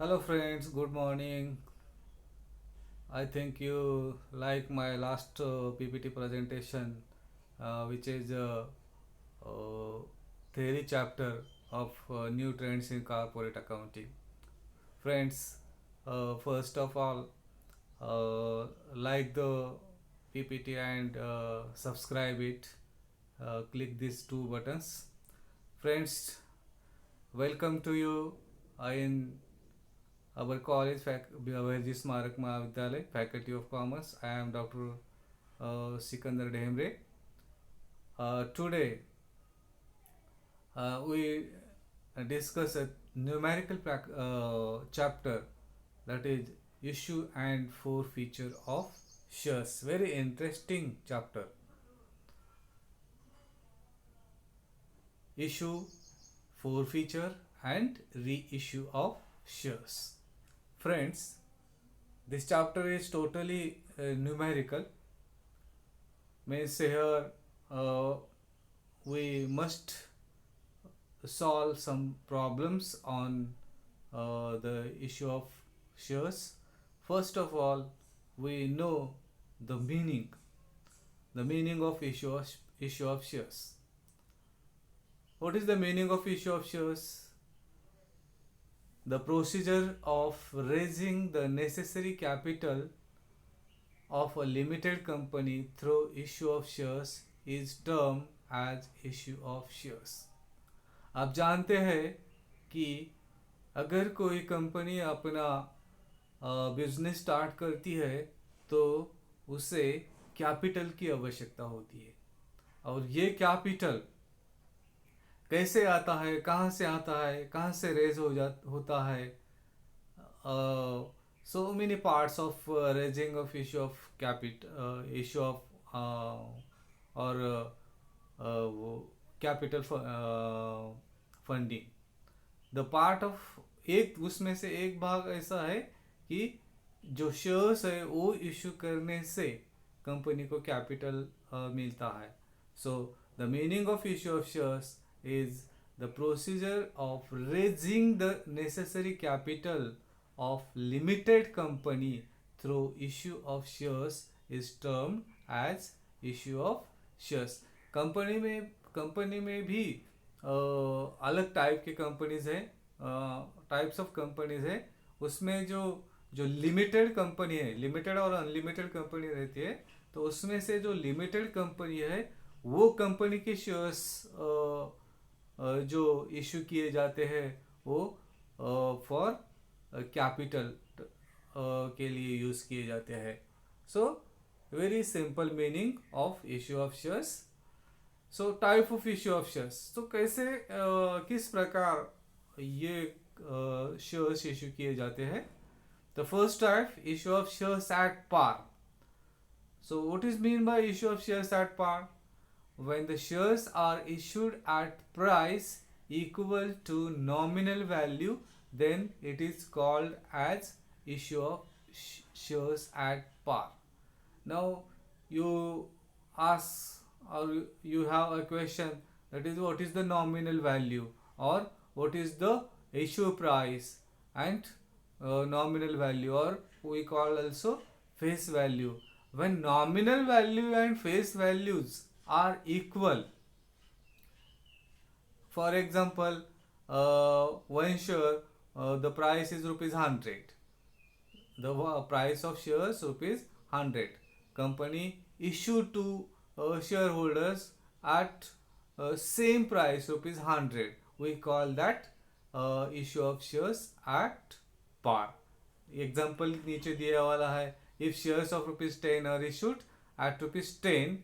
Hello friends, good morning. I think you like my last PPT presentation, which is uh, theory chapter of new trends in corporate accounting. Friends, first of all, like the PPT and subscribe it. Click these two buttons. Friends, welcome to you in our college, Bhavarji Smarak Mahavidyalaya, Faculty of Commerce. I am Dr. Sikandar Dhemre. Today, we discuss a numerical chapter, that is issue and forfeiture of shares. Very interesting chapter. Issue, forfeiture, and reissue of shares. Friends, this chapter is totally numerical. Means here we must solve some problems on the issue of shares. First of all, we know the meaning of issue of shares. What is the meaning of issue of shares? The procedure of raising the necessary capital of a limited company through issue of shares is termed as issue of shares. आप जानते हैं कि अगर कोई company अपना business start करती है तो उसे कैपिटल की आवश्यकता होती है, और ये कैपिटल कैसे आता है, कहाँ से आता है, कहाँ से रेज होता है. So many parts of raising of issue of issue of or capital funding. The part of एक उसमें से एक भाग ऐसा है कि जो शेयर्स है वो इशू करने से कंपनी को कैपिटल मिलता है. So the meaning of issue of shares is the procedure of raising the necessary capital of limited company through issue of shares is termed as issue of shares. Company में भी अलग type के companies हैं, types of companies है. उसमें जो जो limited company है, लिमिटेड और अनलिमिटेड कंपनी रहती है, तो उसमें से जो लिमिटेड कंपनी है वो कंपनी के शेयर्स जो इशू किए जाते हैं वो फॉर कैपिटल के लिए यूज़ किए जाते हैं. So very simple meaning of issue of shares. So type of issue of shares, तो कैसे किस प्रकार ये शेयर्स इशू किए जाते हैं. The first type, issue of shares at par. So what is mean by issue of shares at par? When the shares are issued at price equal to nominal value, then it is called as issue of shares at par. Now you ask, or you have a question, that is what is the nominal value, or what is the issue price, and nominal value, or we call also face value. When nominal value and face values are equal, for example, one share, the price is rupees 100, the price of shares rupees 100, company issued to shareholders at same price rupees 100, we call that issue of shares at par. Example नीचे दिया वाला है. if shares of rupees 10 are issued at rupees 10,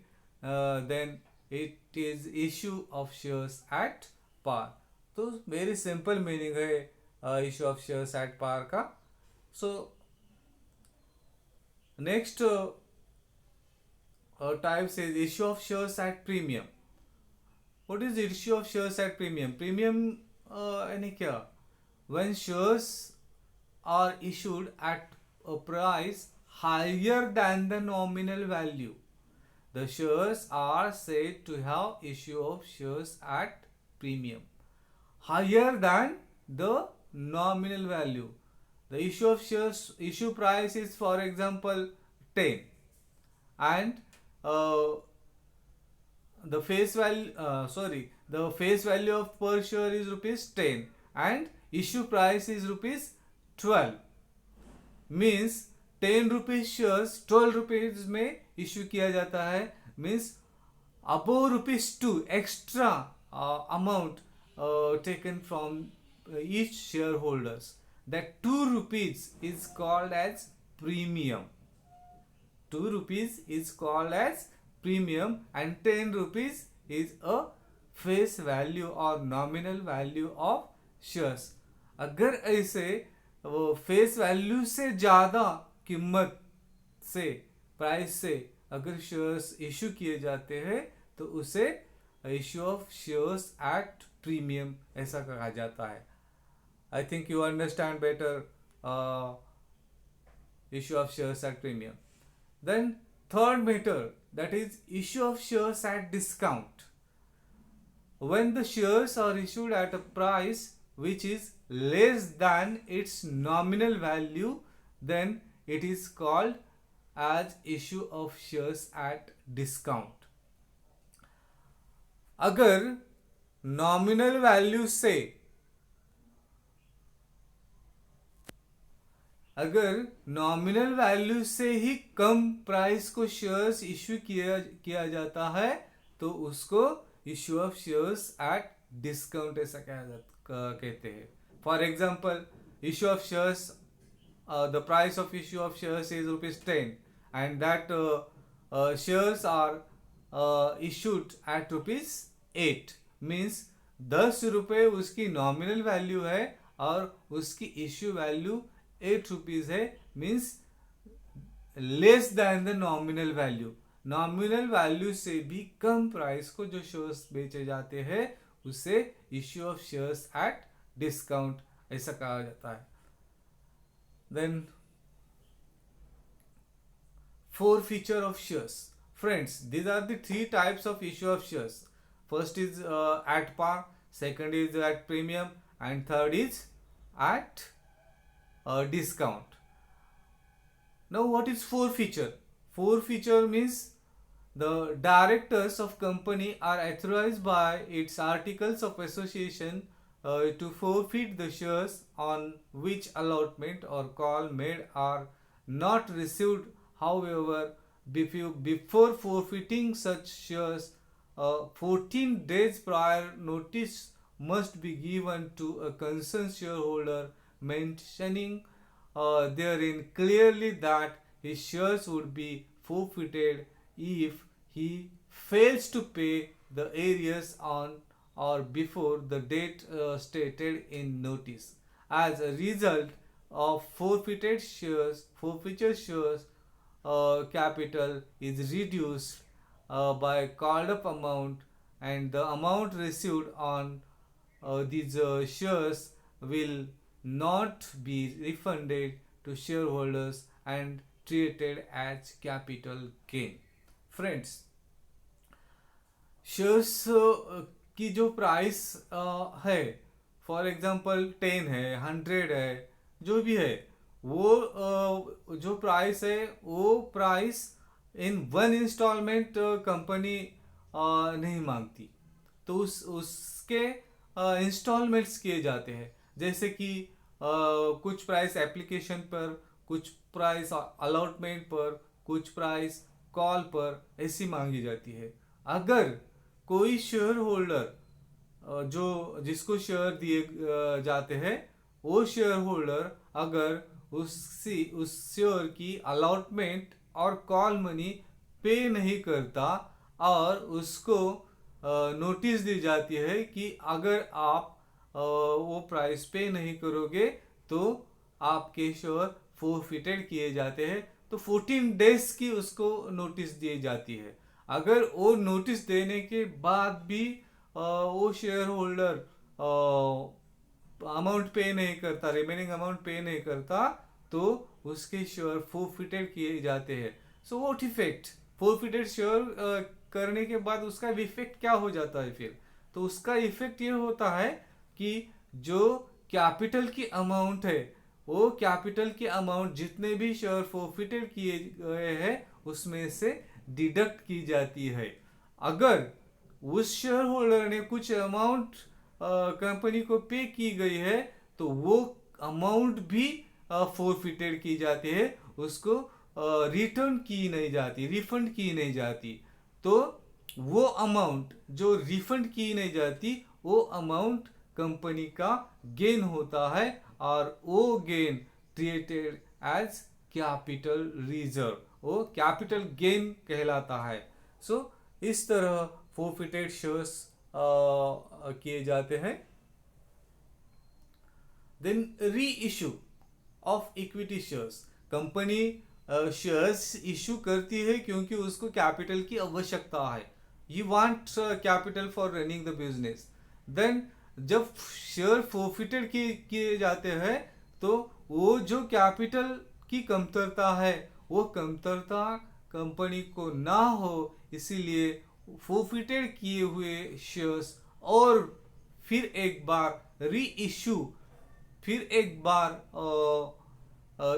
then it is issue of shares at par. तो very simple meaning है issue of shares at par का. So next type से issue of shares at premium. What is issue of shares at premium? Premium यानी क्या? When shares are issued at a price higher than the nominal value, the shares are said to have issue of shares at premium. Higher than the nominal value, The issue price is, for example, 10, and uh, the face value of per share is rupees 10, and issue price is rupees 12. Means 10 rupees shares 12 rupees में issue किया जाता है. Means above rupees 2 extra amount taken from each shareholders. That 2 rupees is called as premium. 2 rupees is called as premium, and 10 rupees is a face value or nominal value of shares. अगर ऐसे वो face value से ज़्यादा कीमत से, price से अगर shares issue किए जाते हैं तो उसे issue of shares at premium ऐसा कहा जाता है. I think you understand better issue of shares at premium. Then third method, that is issue of shares at discount. When the shares are issued at a price which is less than its nominal value, then it is called as issue of shares at discount. अगर nominal value से ही कम price को shares issue किया जाता है तो उसको issue of shares at discount ऐसा कहते हैं. For example, issue of shares, the price of issue of shares is ₹10, and that shares are issued at ₹8. Means 10 रुपये उसकी नॉमिनल वैल्यू है और उसकी इश्यू वैल्यू 8 रुपीज है. Means less than the nominal value. Nominal value से भी कम price को जो शेयर्स बेचे जाते हैं उसे issue of shares at discount ऐसा कहा जाता है. Then forfeiture of shares. Friends, these are the 3 types of issue of shares. First is at par, second is at premium, and third is at discount. Now what is forfeiture? Forfeiture means the directors of company are authorized by its articles of association to forfeit the shares on which allotment or call made are not received. However, before forfeiting such shares, 14 days prior notice must be given to a concerned shareholder, mentioning therein clearly that his shares would be forfeited if he fails to pay the arrears on or before the date stated in notice. As a result of forfeiture shares, capital is reduced by called up amount, and the amount received on these shares will not be refunded to shareholders and treated as capital gain. Friends, shares की जो price है, for example 10 है, 100 है, जो भी है, वो जो प्राइस है वो price in one instalment company नहीं मांगती. तो उसके इंस्टॉलमेंट्स किए जाते हैं. जैसे कि कुछ प्राइस एप्लीकेशन पर, कुछ प्राइस अलॉटमेंट पर, कुछ प्राइस कॉल पर ऐसी मांगी जाती है. अगर कोई शेयर होल्डर जो जिसको शेयर दिए जाते हैं, वो शेयर होल्डर अगर उस शेयर की अलॉटमेंट और कॉल मनी पे नहीं करता और उसको नोटिस दी जाती है कि अगर आप वो प्राइस पे नहीं करोगे तो आपके शेयर फोरफिटेड किए जाते हैं. तो 14 डेज की उसको नोटिस दी जाती है. अगर वो नोटिस देने के बाद भी वो शेयर होल्डर अमाउंट पे नहीं करता, रिमेनिंग अमाउंट पे नहीं करता, तो उसके शेयर फोरफिटेड किए जाते हैं. So what effect forfeited share करने के बाद उसका इफेक्ट क्या हो जाता है फिर? तो उसका इफेक्ट ये होता है कि जो कैपिटल की अमाउंट है वो कैपिटल के अमाउंट जितने भी शेयर फोरफिटेड किए गए हैं उसमें से डिडक्ट की जाती है। अगर उस शेयर होल्डर ने कुछ अमाउंट कंपनी को पे की गई है तो वो अमाउंट भी फोरफिटेड की जाती है, उसको रिटर्न की नहीं जाती, रिफंड की नहीं जाती। तो वो अमाउंट जो रिफंड की नहीं जाती वो अमाउंट कंपनी का गेन होता है और वो gain treated as capital reserve, वो कैपिटल गेन कहलाता है। सो इस तरह फोरफिटेड शेयर्स किए जाते हैं। Then reissue of equity shares, company shares issue करती है क्योंकि उसको कैपिटल की आवश्यकता है, you want capital for running the business. Then जब शेयर फोरफिटेड किए जाते हैं तो वो जो कैपिटल की कमतरता है वो कमतरता कंपनी को ना हो, इसीलिए फोरफिटेड किए हुए शेयर्स और फिर एक बार री इशू, फिर एक बार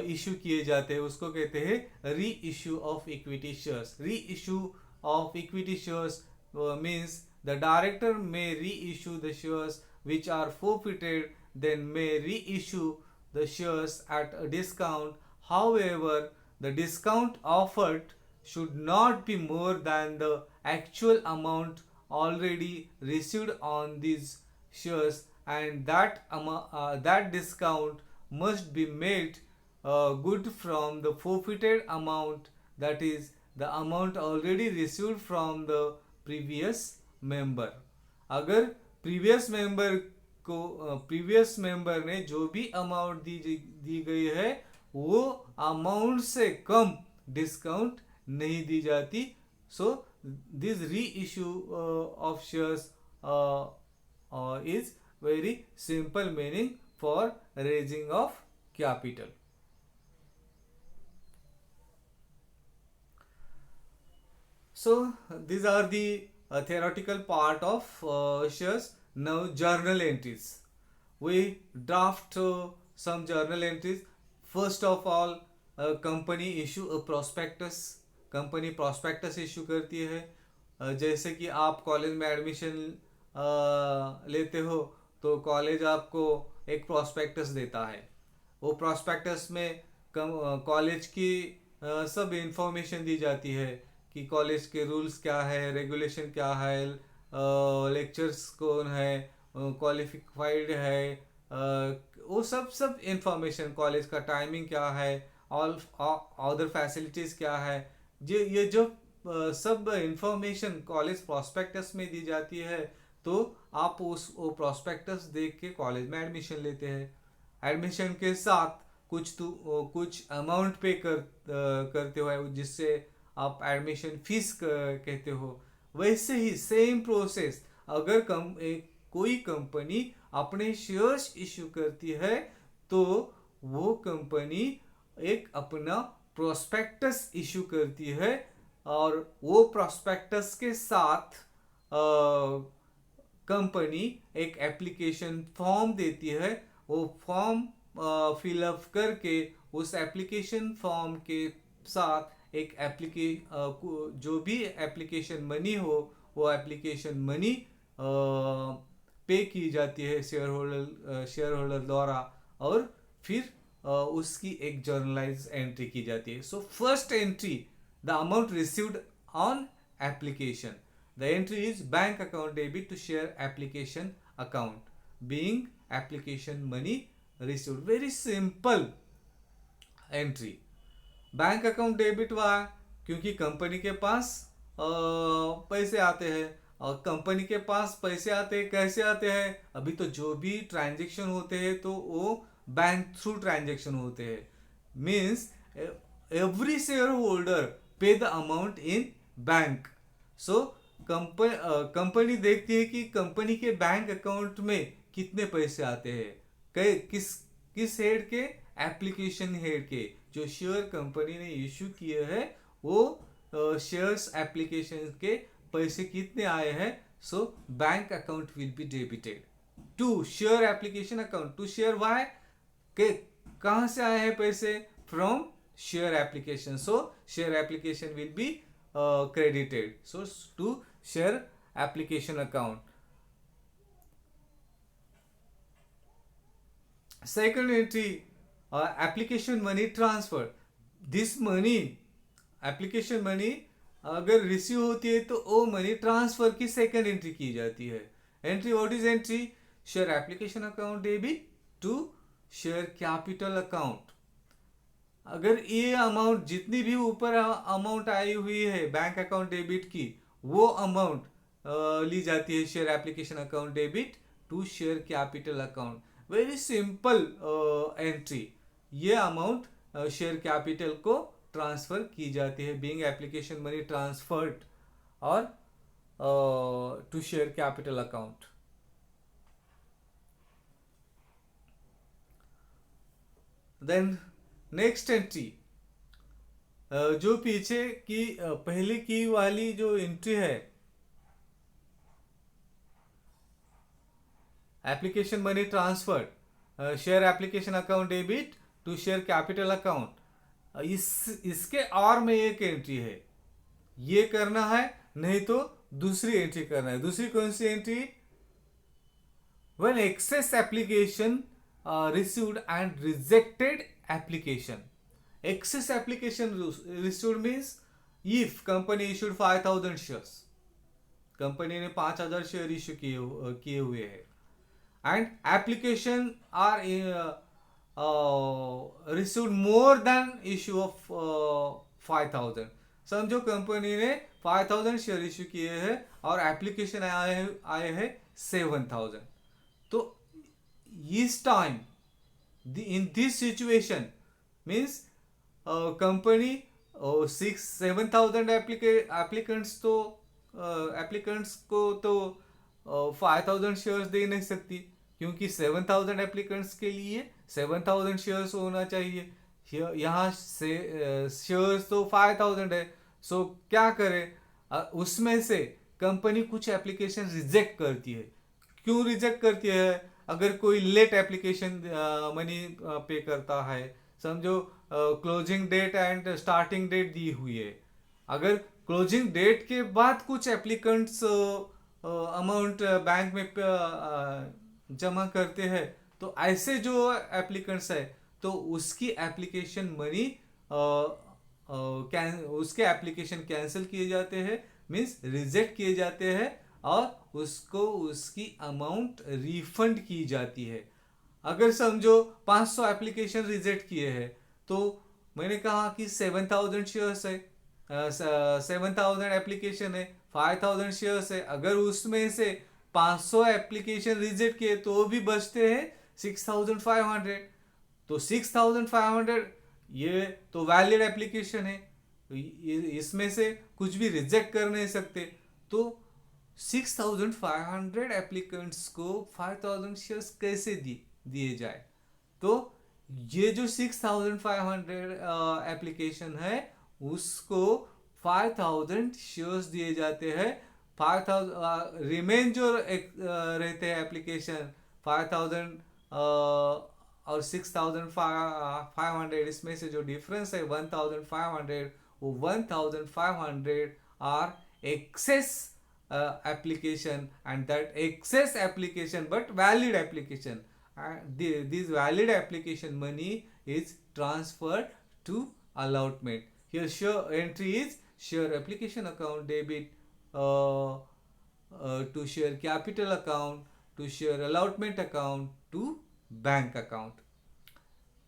इशू किए जाते हैं, उसको कहते हैं री इशू ऑफ इक्विटी शेयर्स। री issue of equity shares means the director may reissue the shares which are forfeited, then may reissue the shares at a discount. However, the discount offered should not be more than the actual amount already received on these shares, and that discount must be made good from the forfeited amount, that is the amount already received from the previous member. अगर previous member ने जो भी amount दी गई है वो amount से कम discount नहीं दी जाती। सो दिस री issue of shares is very simple meaning for raising of capital. So these are the theoretical part of shares. Now journal entries. We draft some journal entries. First of all, company issue a prospectus. Company prospectus issue करती है। जैसे कि आप college में admission लेते हो तो college आपको एक prospectus देता है। वो prospectus में कॉलेज की सब इंफॉर्मेशन दी जाती है कि कॉलेज के रूल्स क्या है, रेगुलेशन क्या है, लेक्चर्स कौन है, क्वालिफाइड है, वो सब इंफॉर्मेशन, कॉलेज का टाइमिंग क्या है, ऑल अदर फैसिलिटीज़ क्या है, ये जो सब इंफॉर्मेशन कॉलेज प्रॉस्पेक्टस में दी जाती है। तो आप वो प्रॉस्पेक्टस देख के कॉलेज में एडमिशन लेते हैं। एडमिशन के साथ कुछ अमाउंट पे करते हो जिससे आप एडमिशन फीस कहते हो। वैसे ही सेम प्रोसेस अगर कोई कंपनी अपने शेयर्स इशू करती है तो वो कंपनी एक अपना प्रोस्पेक्टस इशू करती है और वो प्रोस्पेक्टस के साथ कंपनी एक एप्लीकेशन फॉर्म देती है। वो फॉर्म फिलअप करके उस एप्लीकेशन फॉर्म के साथ एक जो भी एप्लीकेशन मनी हो वो एप्लीकेशन मनी पे की जाती है शेयर होल्डर द्वारा और फिर उसकी एक जर्नलाइज एंट्री की जाती है। So first entry the amount received on application, the entry is bank account debit to share application account being application money received. Very simple entry. Bank account debit हुआ क्योंकि कंपनी के पास पैसे आते हैं और कंपनी के पास पैसे आते हैं कैसे आते हैं, अभी तो जो भी ट्रांजेक्शन होते हैं तो वो बैंक थ्रू ट्रांजेक्शन होते हैं। मीन्स एवरी शेयर होल्डर पे the amount in bank. So company देखती है कि कंपनी के बैंक अकाउंट में कितने पैसे आते हैं, किस हेड के, एप्लीकेशन हेड के। जो शेयर कंपनी ने इशू किए हैं वो शेयर्स एप्लीकेशन के पैसे कितने आए हैं। So bank account will be debited to share application account to share why के कहाँ से आए हैं पैसे? From share application. So share application will be credited. So to share application account. Second entry, application money transfer. This money, application money अगर receive होती है तो वो मनी ट्रांसफर की सेकंड एंट्री की जाती है. Entry, what is entry? Share application account debit to share capital account. अगर ये अमाउंट जितनी भी ऊपर अमाउंट आई हुई है बैंक अकाउंट डेबिट की, वो अमाउंट ली जाती है share application account debit to share capital account. Very simple entry. ये अमाउंट शेयर कैपिटल को ट्रांसफर की जाती है, बीइंग एप्लीकेशन मनी ट्रांसफर्ड और to share capital account. Then next entry, जो पीछे की पहले की वाली जो एंट्री है, application money transfer share application account debit to share capital account, इसके और में एक एंट्री है, ये करना है, नहीं तो दूसरी एंट्री करना है. दूसरी कौन सी entry? When excess application received and rejected application. Excess application received means if company issued 5,000 shares, company ने 5,000 शेयर इश्यू किए हुए हैं, and application are received more than issue of 5,000. समझो कंपनी ने 5,000 शेयर इश्यू किए हैं और एप्लीकेशन आए हैं 7,000. तो इस time, in this situation means company 7,000 applicants को तो 5,000 शेयर्स दे नहीं सकती, क्योंकि 7,000 एप्लीकेंट्स के लिए 7,000 शेयर्स होना चाहिए. यहाँ से शेयर्स तो 5,000 है. सो क्या करे? उसमें से कंपनी कुछ एप्लीकेशन रिजेक्ट करती है. क्यों रिजेक्ट करती है? अगर कोई लेट एप्लीकेशन मनी पे करता है, समझो closing date and starting date दी हुई है, अगर क्लोजिंग डेट के बाद कुछ एप्लीकेंट्स अमाउंट बैंक में जमा करते हैं, तो ऐसे जो एप्लीकेंट्स है तो उसकी एप्लीकेशन मनी उसके एप्लीकेशन कैंसिल किए जाते हैं, मीन्स रिजेक्ट किए जाते हैं, और उसको उसकी अमाउंट रिफंड की जाती है. अगर समझो 500 एप्लीकेशन रिजेक्ट किए हैं, तो मैंने कहा कि 7,000 शेयर्स है, 7,000 एप्लीकेशन है, 5,000 शेयर्स है. अगर उसमें से 500 एप्लीकेशन रिजेक्ट किए तो भी बचते हैं 6,500. तो 6,500 ये तो वैलिड एप्लीकेशन है, इसमें से कुछ भी रिजेक्ट कर नहीं सकते. तो 6,500 एप्लीकेंट्स को 5,000 शेयर्स कैसे दिए जाए? तो ये जो 6,500 एप्लीकेशन है उसको 5,000 शेयर्स दिए जाते हैं. 5,000 रिमेन जो रहते हैं एप्लीकेशन 5,000 और 6,500, इसमें से जो डिफरेंस है 1,500, वो 1,500 are excess application, and that excess application but valid application, this valid application money is transferred to allotment. Here share entry is share application account debit to share capital account to share allotment account to bank account.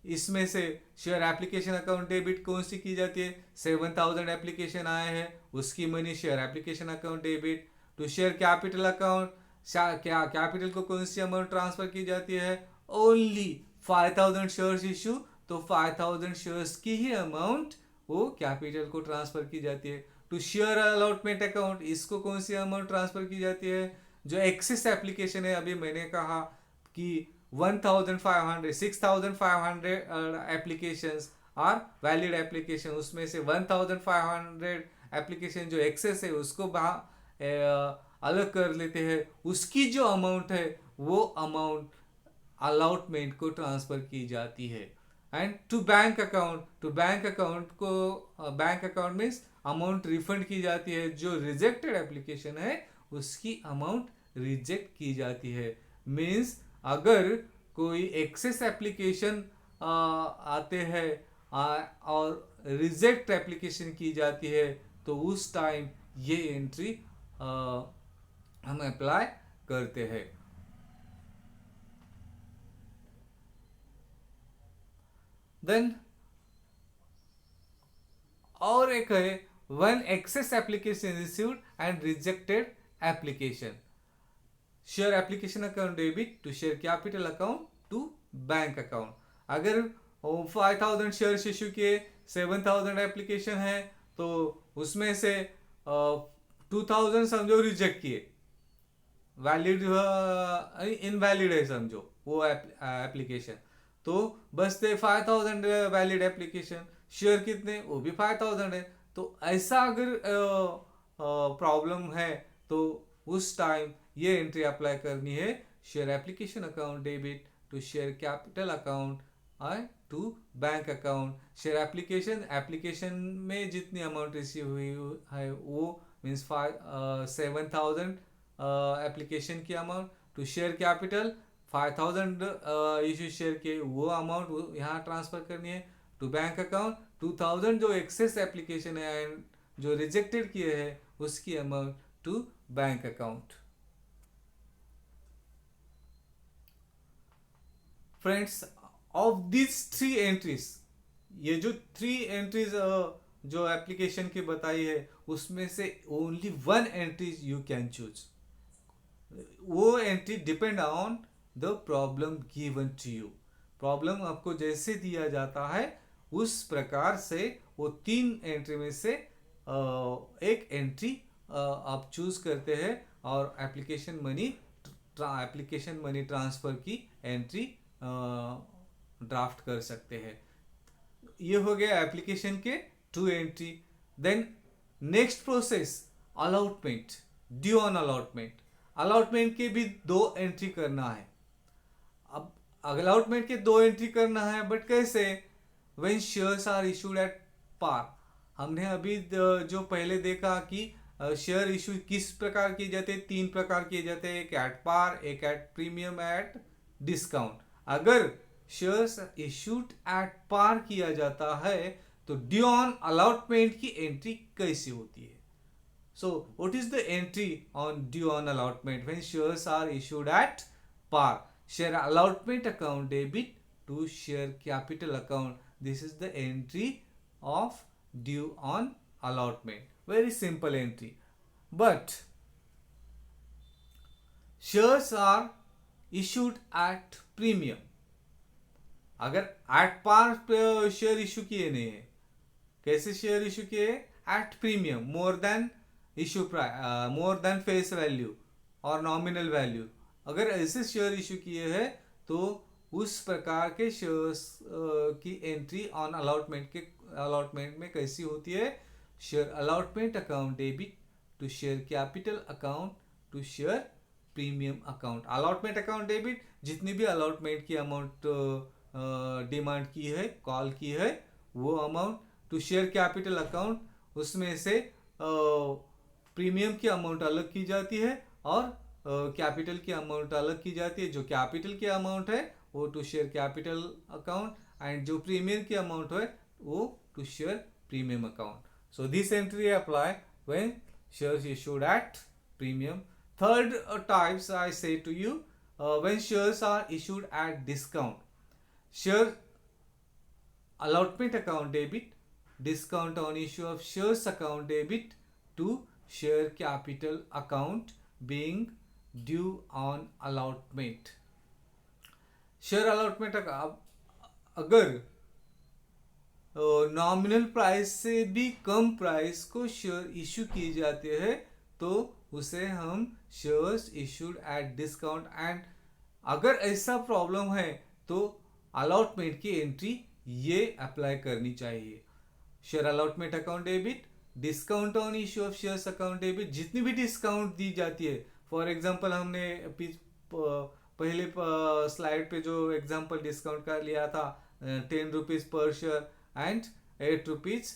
इसमें से share application account debit कौन सी की जाती है? 7,000 application आए हैं, उसकी money share application account debit to share capital account. क्या कैपिटल को कौन सी अमाउंट ट्रांसफर की जाती है? ओनली 5,000 शेयर्स इशू, तो 5,000 शेयर्स की ही अमाउंट वो कैपिटल को ट्रांसफर की जाती है. टू शेयर अलॉटमेंट अकाउंट, इसको कौन सी अमाउंट ट्रांसफर की जाती है? जो एक्सेस एप्लीकेशन है, अभी मैंने कहा कि 1,500 6,500 एप्लीकेशंस आर वैलिड एप्लीकेशन, उसमें से 1,500 एप्लीकेशन जो एक्सेस है उसको अलग कर लेते हैं. उसकी जो अमाउंट है वो अमाउंट अलॉटमेंट को ट्रांसफर की जाती है. And to bank account, to bank account को, bank account means amount refund की जाती है, जो रिजेक्टेड एप्लीकेशन है उसकी अमाउंट रिजेक्ट की जाती है। मीन्स अगर कोई एक्सेस एप्लीकेशन आते हैं और रिजेक्ट एप्लीकेशन की जाती है, तो उस टाइम ये एंट्री हम अप्लाई करते हैं। देन और एक है one excess application received and rejected application, share application account debit to share capital account to bank account. अगर 5000 शेयर इशू किए, 7000 एप्लीकेशन है, तो उसमें से 2000 समझो रिजेक्ट किए, वैलिड इनवैलिड है समझो वो एप्लीकेशन, तो बचते 5000 वैलिड एप्लीकेशन। शेयर कितने, वो भी 5000 है। तो ऐसा अगर प्रॉब्लम है तो उस टाइम ये एंट्री अप्लाई करनी है, share application account debit to share capital account to bank account. Share application, application में जितनी अमाउंट रिसीव हुई है वो मीन्स 7000 एप्लीकेशन की amount, to share capital 5000 issue share के वो अमाउंट यहाँ ट्रांसफर करनी है, टू बैंक अकाउंट 2000 जो एक्सेस एप्लीकेशन है एंड जो रिजेक्टेड किए हैं उसकी amount to bank account. Friends, of this 3 entries, ये जो 3 एंट्रीज जो एप्लीकेशन की बताई है उसमें से only 1 entries you can choose. वो entry depend on the problem given to you. Problem आपको जैसे दिया जाता है उस प्रकार से वो 3 एंट्री में से एक एंट्री आप चूज करते हैं और एप्लीकेशन मनी ट्रांसफर की एंट्री ड्राफ्ट कर सकते हैं। ये हो गया एप्लीकेशन के 2 entry. Then next process allotment, due on allotment. Allotment के भी 2 एंट्री करना है। अब अलॉटमेंट के 2 एंट्री करना है, बट कैसे? When shares are issued at par. हमने अभी जो पहले देखा कि शेयर इशू किस प्रकार किए जाते हैं, 3 प्रकार किए जाते हैं, एक एट पार, एक एट प्रीमियम, एट डिस्काउंट। अगर शेयर्स इशूड एट पार किया जाता है तो ड्यू ऑन अलॉटमेंट की एंट्री कैसी होती है? So, what is the entry on due on allotment when shares are issued at par? Share allotment account debit to share capital account. This is the entry of due on allotment. Very simple entry. But shares are issued at premium. अगर at par share issue किए नहीं है, कैसे share issue किए? At premium, more than issue price, more than face value और nominal value. अगर ऐसे share issue किए हैं तो उस प्रकार के शेयर्स की एंट्री ऑन अलॉटमेंट में कैसी होती है? Share allotment account debit to share capital account to share premium account. Allotment account debit, जितनी भी अलॉटमेंट की अमाउंट डिमांड की है, कॉल की है, वो amount to share capital account, उसमें से प्रीमियम की अमाउंट अलग की जाती है और कैपिटल की अमाउंट अलग की जाती है। जो कैपिटल की अमाउंट है वो to share capital account and जो प्रीमियम की अमाउंट है वो to share premium account. So this entry apply when shares issued at premium. Third types I say to you, when shares are issued at discount. Share allotment account debit, discount on issue of shares account debit to share capital account being due on allotment. Share allotment अगर nominal price से भी कम price को share issue किए जाते हैं तो उसे हम shares issued at discount. And अगर ऐसा प्रॉब्लम है तो अलॉटमेंट की एंट्री ये अप्लाई करनी चाहिए। Share allotment account debit, discount on issue of shares account debit, जितनी भी डिस्काउंट दी जाती है, फॉर एग्जांपल हमने पहले स्लाइड पे जो एग्जांपल डिस्काउंट का लिया था, 10 rupees per share and 8 rupees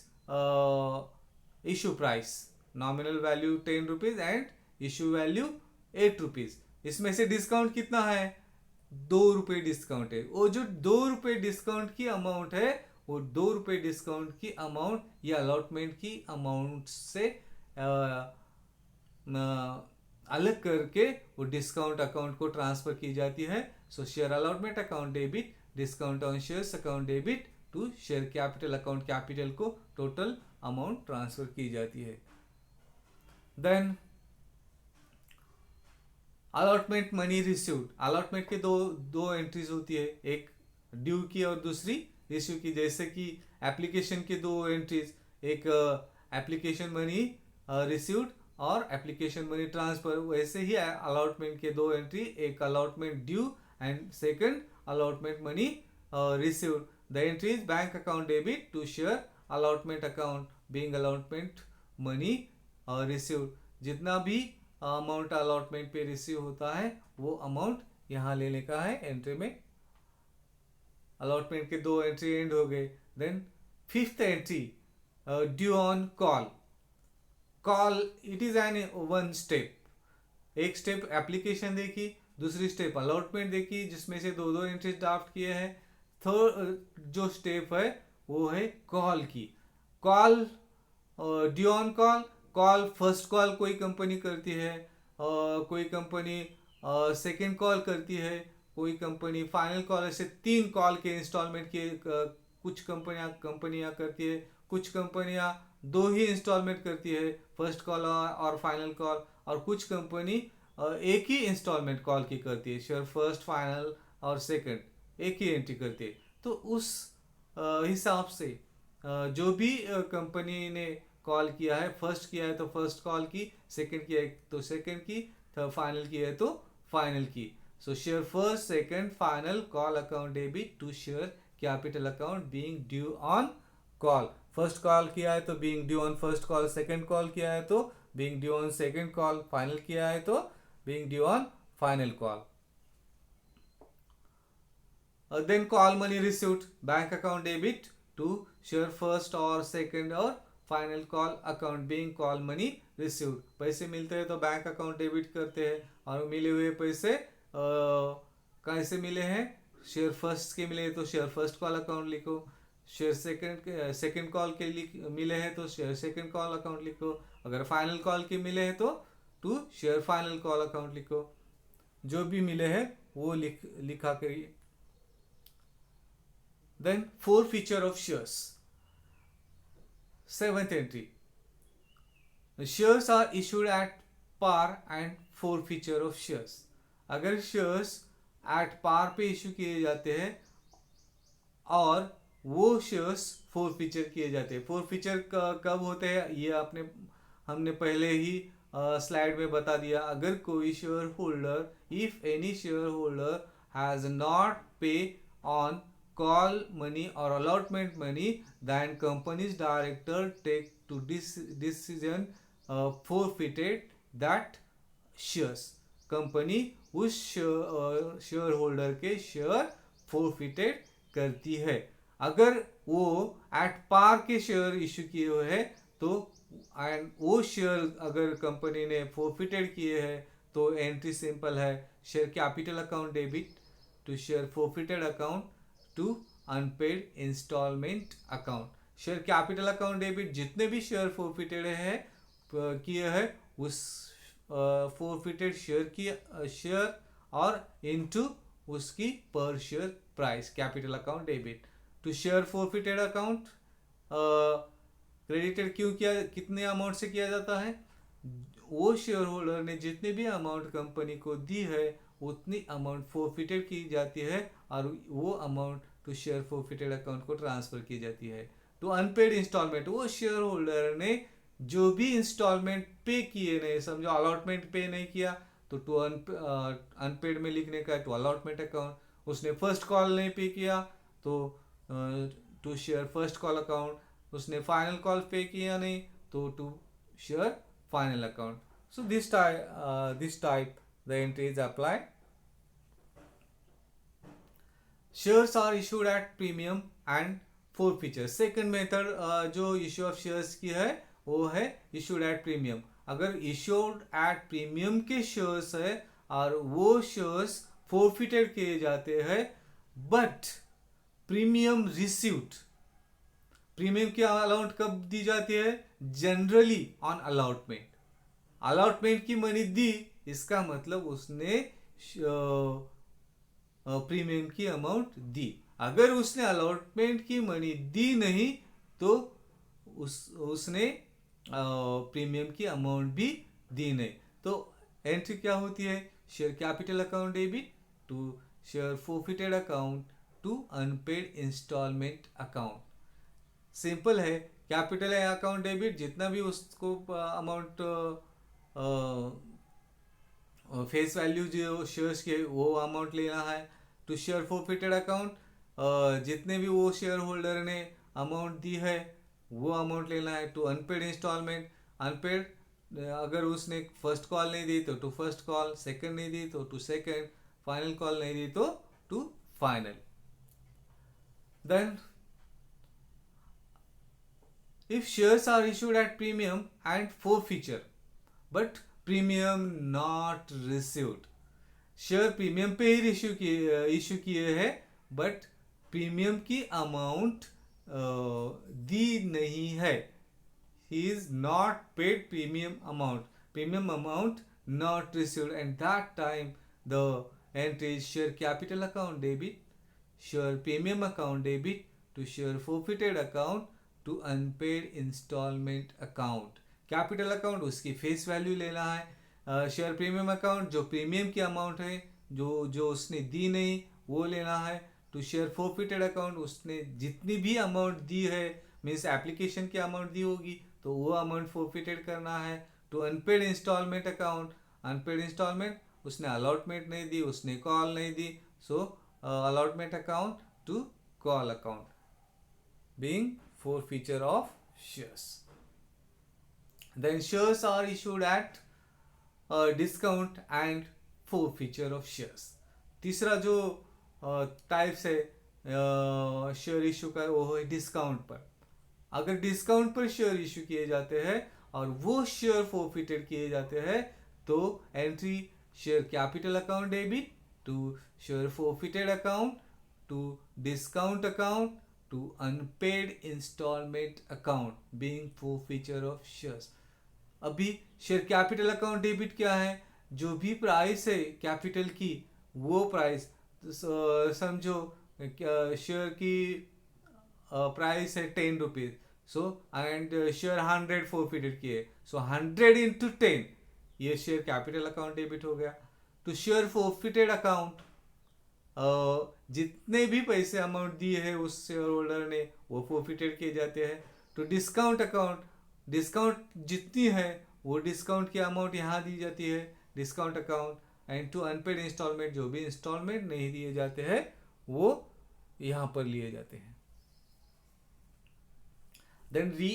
issue price. Nominal value 10 rupees and issue value 8 rupees. इसमें से डिस्काउंट कितना है? 2 रुपये डिस्काउंट है. वो जो 2 रुपये डिस्काउंट की अमाउंट है, वो 2 रुपये डिस्काउंट की अमाउंट या अलॉटमेंट की अमाउंट से अलग करके वो डिस्काउंट अकाउंट को ट्रांसफर की जाती है. So share allotment account debit, discount on shares account debit to share capital account capital को टोटल अमाउंट ट्रांसफर की जाती है. Then allotment money received. Allotment के दो एंट्रीज होती है, एक ड्यू की और दूसरी रिसीव की. जैसे कि एप्लीकेशन के दो एंट्रीज, एक एप्लीकेशन मनी रिसीव्ड और एप्लीकेशन मनी ट्रांसफर, वैसे ही अलॉटमेंट के दो एंट्री, एक allotment due and second allotment money received. The entry is bank account debit to share allotment account being allotment money received. जितना भी अमाउंट अलॉटमेंट पे receive होता है वो अमाउंट यहाँ लेने का है एंट्री में. अलॉटमेंट के दो एंट्री एंड हो गए. Then fifth entry due on call. Call it is an one step. एक स्टेप एप्लीकेशन देखी, दूसरी स्टेप अलॉटमेंट देखी, जिसमें से दो एंट्री ड्राफ्ट किए हैं. थर्ड जो स्टेप है वो है कॉल की. Call due on call. Call first call कोई कंपनी करती है, कोई कंपनी सेकेंड कॉल करती है, कोई कंपनी फाइनल कॉल. ऐसे 3 कॉल के इंस्टॉलमेंट के कुछ कंपनियां करती है, कुछ कंपनियां 2 ही इंस्टॉलमेंट करती है, फर्स्ट कॉल और फाइनल कॉल. और कुछ कंपनी एक ही इंस्टॉलमेंट कॉल की करती है, शेयर फर्स्ट फाइनल और सेकंड एक ही एंट्री करती है. तो उस हिसाब से जो भी कंपनी ने कॉल किया है, फर्स्ट किया है तो फर्स्ट कॉल की, सेकंड किया है तो सेकंड की, थर्ड फाइनल किया है तो फाइनल की. So share first second final call account debit to share capital account being due on call. First call किया है तो being due on first call, second call किया है तो being due on second call, final किया है तो being due on final call. Then call money received, bank account debit to share first or second or final call account being call money received. पैसे मिलते हैं तो bank account debit करते हैं, और मिले हुए पैसे कैसे मिले हैं? शेयर फर्स्ट के मिले तो शेयर फर्स्ट कॉल अकाउंट लिखो, शेयर सेकंड कॉल के मिले हैं तो शेयर सेकंड कॉल अकाउंट लिखो, अगर फाइनल कॉल के मिले हैं तो to share final call account लिखो. जो भी मिले हैं वो लिखा करिए. Then forfeiture of shares. Seventh entry. The shares are issued at par and forfeiture of shares. अगर shares at par पे इशू किए जाते हैं और वो shares forfeiture किए जाते हैं. forfeiture कब होते हैं ये हमने पहले ही स्लाइड में बता दिया. अगर कोई share holder, if any share holder has not पे on call money or allotment money, then company's director take to decision forfeited that shares. Company उस शेयर होल्डर के शेयर forfeited करती है. अगर वो एट पार के शेयर इशू किए हुए हैं तो एंड वो शेयर अगर कंपनी ने forfeited किए हैं तो एंट्री सिंपल है, share capital account debit to share forfeited account to unpaid instalment account. Share capital account debit जितने भी शेयर फोरफिटेड है किए हैं उस फोरफिटेड शेयर और इनटू उसकी पर share price capital account debit. To share forfeited account credited क्यों किया, कितने अमाउंट से किया जाता है? वो शेयर होल्डर ने जितने भी अमाउंट कंपनी को दी है उतनी अमाउंट फोरफिटेड की जाती है और वो amount to share forfeited account को ट्रांसफर की जाती है. टू अनपेड इंस्टॉलमेंट, वो शेयर होल्डर ने जो भी इंस्टॉलमेंट पे किए नहीं, समझो अलॉटमेंट पे नहीं किया तो टू अनपेड में लिखने का टू अलॉटमेंट अकाउंट. उसने फर्स्ट कॉल नहीं पे किया तो to share first call account. उसने फाइनल कॉल पे किया नहीं तो to share final account. So this type the entries apply. Shares are issued at premium and forfeiture. Second method जो issue of shares की है वो है इशूड एट प्रीमियम. अगर इशूड एट प्रीमियम के शेयर्स है और वो शेयर्स फोरफिटेड किए जाते हैं, बट प्रीमियम रिसीव्ड, प्रीमियम की अलाउंट कब दी जाती है? Generally on allotment. अलॉटमेंट की मनी दी, इसका मतलब उसने प्रीमियम की अमाउंट दी. अगर उसने अलॉटमेंट की मनी दी नहीं तो उसने प्रीमियम की अमाउंट भी दी नहीं. तो एंट्री क्या होती है? Share capital account debit to share forfeited account to unpaid instalment account. Simple है. कैपिटल है अकाउंट डेबिट, जितना भी उसको अमाउंट फेस वैल्यू जो शेयर्स के वो अमाउंट लेना है. टू शेयर फोरफिटेड अकाउंट, जितने भी वो शेयर होल्डर ने अमाउंट दी है वो अमाउंट लेना है. टू अनपेड इंस्टॉलमेंट, अनपेड अगर उसने फर्स्ट कॉल नहीं दी तो टू फर्स्ट कॉल, सेकंड नहीं दी तो टू सेकंड, फाइनल कॉल नहीं दी तो to final. Then if shares are issued at premium and forfeiture but premium not received, share premium पे ही इशू किए हैं बट प्रीमियम की अमाउंट दी नहीं है. He is not paid premium amount not received, and that time the entry is share capital account debit, share premium account debit to share forfeited account to unpaid instalment account. Capital account उसकी face value लेना है. Share premium account जो premium की amount है जो उसने दी नहीं वो लेना है. टू शेयर फोरफिटेड अकाउंट, उसने जितनी भी अमाउंट दी है मीन्स एप्लीकेशन की अमाउंट दी होगी तो वो अमाउंट फोरफिटेड करना है. To unpaid instalment account, unpaid instalment उसने अलॉटमेंट नहीं दी, उसने कॉल नहीं दी, so allotment account to call account being forfeiture of shares. Then shares are issued at discount and forfeiture of shares. तीसरा जो टाइप्स है शेयर इशू का वो है डिस्काउंट पर. अगर डिस्काउंट पर शेयर इशू किए जाते हैं और वो शेयर फोरफिटेड किए जाते हैं तो entry share capital account debit to share forfeited account to discount account to unpaid installment account being forfeiture of shares. अभी शेयर कैपिटल अकाउंट डेबिट क्या है? जो भी प्राइस है कैपिटल की वो प्राइस, समझो शेयर की प्राइस है 10 rupees, so and share 100 forfeited किए, सो 100 इंटू 10 ये शेयर कैपिटल अकाउंट डेबिट हो गया. तो शेयर फोरफिटेड अकाउंट, जितने भी पैसे अमाउंट दिए है उस शेयर होल्डर ने वो फोरफिटेड किए जाते हैं. तो डिस्काउंट अकाउंट, डिस्काउंट जितनी है वो डिस्काउंट की अमाउंट यहाँ दी जाती है discount account. And to unpaid installment, जो भी इंस्टॉलमेंट नहीं दिए जाते हैं वो यहाँ पर लिए जाते हैं. देन री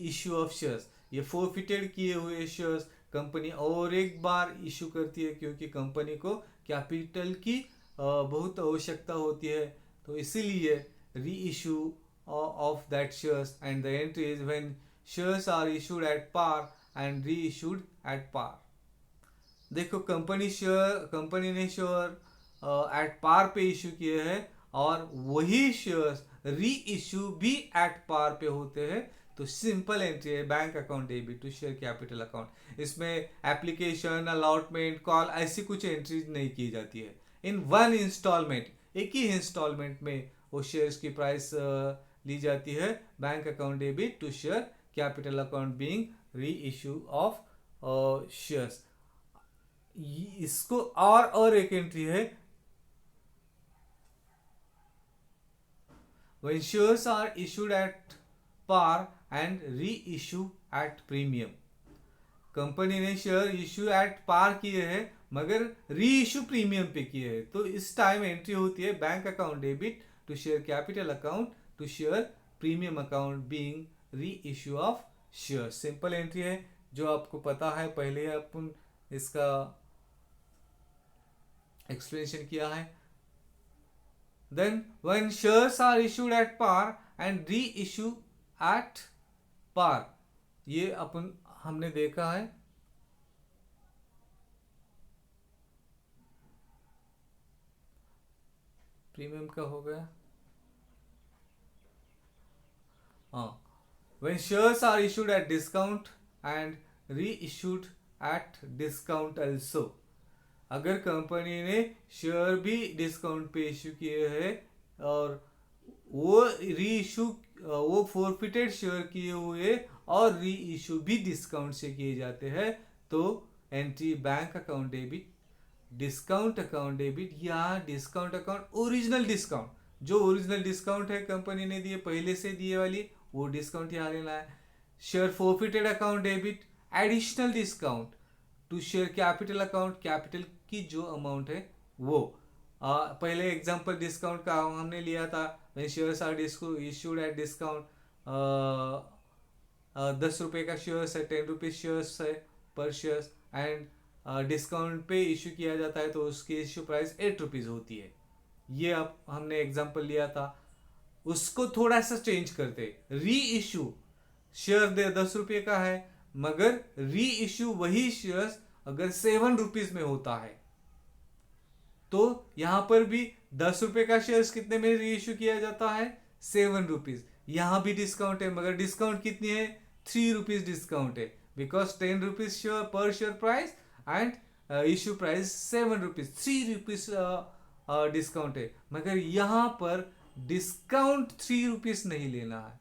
इश्यू ऑफ शेयर्स, ये फोरफिटेड किए हुए शेयर्स कंपनी और एक बार इशू करती है क्योंकि कंपनी को कैपिटल की बहुत आवश्यकता होती है. तो इसीलिए reissue of that shares and the entry is when shares are issued at par and reissued at par. देखो कंपनी ने शेयर एट पार पे इशू किए हैं और वही शेयर्स री इशू भी एट पार पे होते हैं. तो सिंपल एंट्री है bank account debit to share capital account. इसमें एप्लीकेशन, अलॉटमेंट, कॉल ऐसी कुछ एंट्री नहीं की जाती है. इन वन इंस्टॉलमेंट, एक ही इंस्टॉलमेंट में वो शेयर्स की प्राइस ली जाती है. Bank account debit to share capital account being reissue of shares. इसको और एक एंट्री है when shares are issued at par and reissue at premium. Company ने शेयर इशू एट पार किए हैं मगर री इशू प्रीमियम पे किए हैं. तो इस टाइम एंट्री होती है bank account debit to share capital account to share premium account being reissue of share. Simple entry है जो आपको पता है, पहले अपन इसका एक्सप्लेनेशन किया है. Then when shares are issued at par and reissue at par, ये अपन हमने देखा है. प्रीमियम का हो गया. हाँ, when shares are issued at discount and reissued at discount also. अगर कंपनी ने शेयर भी डिस्काउंट पे इशू किए हैं और वो री इशू वो फोरफिटेड शेयर किए हुए और री इशू भी डिस्काउंट से किए जाते हैं, तो entry bank account debit, discount account debit या डिस्काउंट अकाउंट ओरिजिनल डिस्काउंट, जो ओरिजिनल डिस्काउंट है कंपनी ने दिए पहले से दिए वाली, वो डिस्काउंट यहाँ लेना है. Share forfeited account debit, additional discount to share capital account, capital की जो अमाउंट है वो. पहले एग्जांपल डिस्काउंट का हमने लिया था, when shares are issued at discount. 10 रुपये का शेयर्स है, 10 रुपीज शेयर्स है पर शेयर्स, एंड डिस्काउंट पे इशू किया जाता है तो उसकी इशू प्राइस 8 रुपीज़ होती है. ये अब हमने एग्जांपल लिया था. उसको थोड़ा सा चेंज करते, री इशू शेयर दे 10 रुपये का है, मगर री इशू वही शेयर्स अगर 7 रुपीज में होता है, तो यहां पर भी 10 रुपये का शेयर्स कितने में री इशू किया जाता है, 7 रुपीज. यहां भी डिस्काउंट है, मगर डिस्काउंट कितनी है, 3 रुपीज डिस्काउंट है, बिकॉज 10 रुपीज शेयर पर share price and issue price 7 rupees, 3 rupees discount है. मगर यहां पर डिस्काउंट 3 रुपीज नहीं लेना है.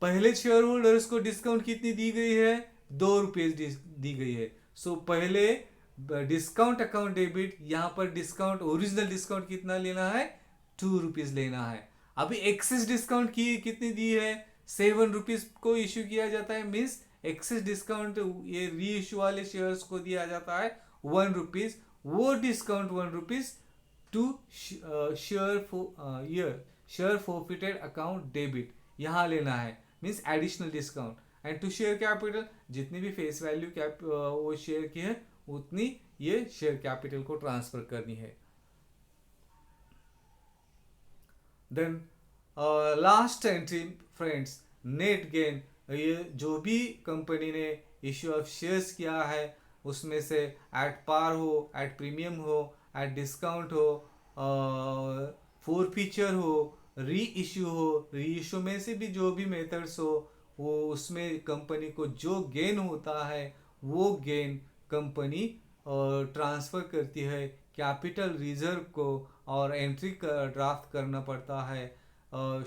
पहले शेयर होल्डर्स को डिस्काउंट कितनी दी गई है, 2 रुपीज दी गई है. सो पहले डिस्काउंट अकाउंट डेबिट, यहां पर डिस्काउंट ओरिजिनल डिस्काउंट कितना लेना है, 2 रुपीज लेना है. अभी एक्सेस डिस्काउंट की कितनी दी है, 7 रुपीज को इश्यू किया जाता है, मीन्स एक्सेस डिस्काउंट ये री इश्यू वाले शेयर्स को दिया जाता है 1 रुपीज. वो discount 1 rupees to share forfeited account debit यहाँ लेना है, means additional discount. And to share capital, जितनी भी फेस वैल्यू वो शेयर की है उतनी ये शेयर कैपिटल को ट्रांसफर करनी है. Then last entry friends, net gain. ये जो भी कंपनी ने इश्यू ऑफ शेयर्स किया है उसमें से एट पार हो, एट प्रीमियम हो, एट डिस्काउंट हो, फोर फीचर हो, री इश्यू हो, री इश्यू में से भी जो भी मेथड्स हो, वो उसमें कंपनी को जो गेन होता है वो गेन कंपनी ट्रांसफ़र करती है कैपिटल रिजर्व को, और एंट्री ड्राफ्ट करना पड़ता है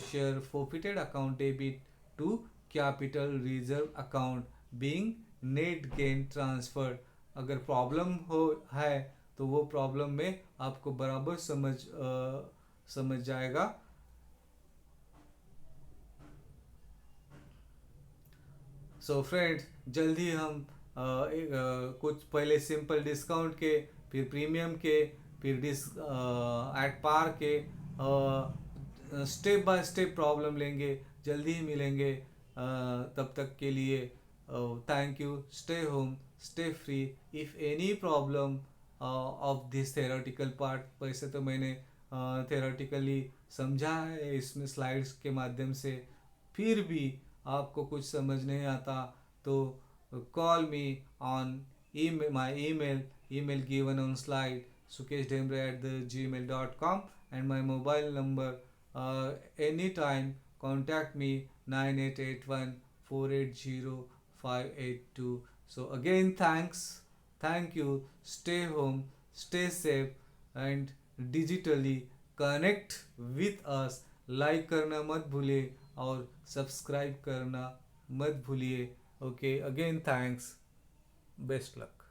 share forfeited account debit to capital reserve account being net gain transfer. अगर प्रॉब्लम हो है तो वो प्रॉब्लम में आपको बराबर समझ जाएगा. सो फ्रेंड्स, जल्दी हम कुछ पहले सिंपल डिस्काउंट के, फिर प्रीमियम के, फिर एट पार के स्टेप बाय स्टेप प्रॉब्लम लेंगे. जल्दी ही मिलेंगे. तब तक के लिए thank you. Stay home, stay free. If any problem of this theoretical part, वैसे तो मैंने थेरोटिकली समझा है इसमें स्लाइड्स के माध्यम से, फिर भी आपको कुछ समझ नहीं आता तो call me on my email given on slide, sukeshdemre@gmail.com, and my mobile number. Anytime contact me 9881480582. So again, thank you. Stay home, stay safe, and digitally connect with us. Like करना मत भूलिए और सब्सक्राइब करना मत भूलिए. Okay, again thanks. Best luck.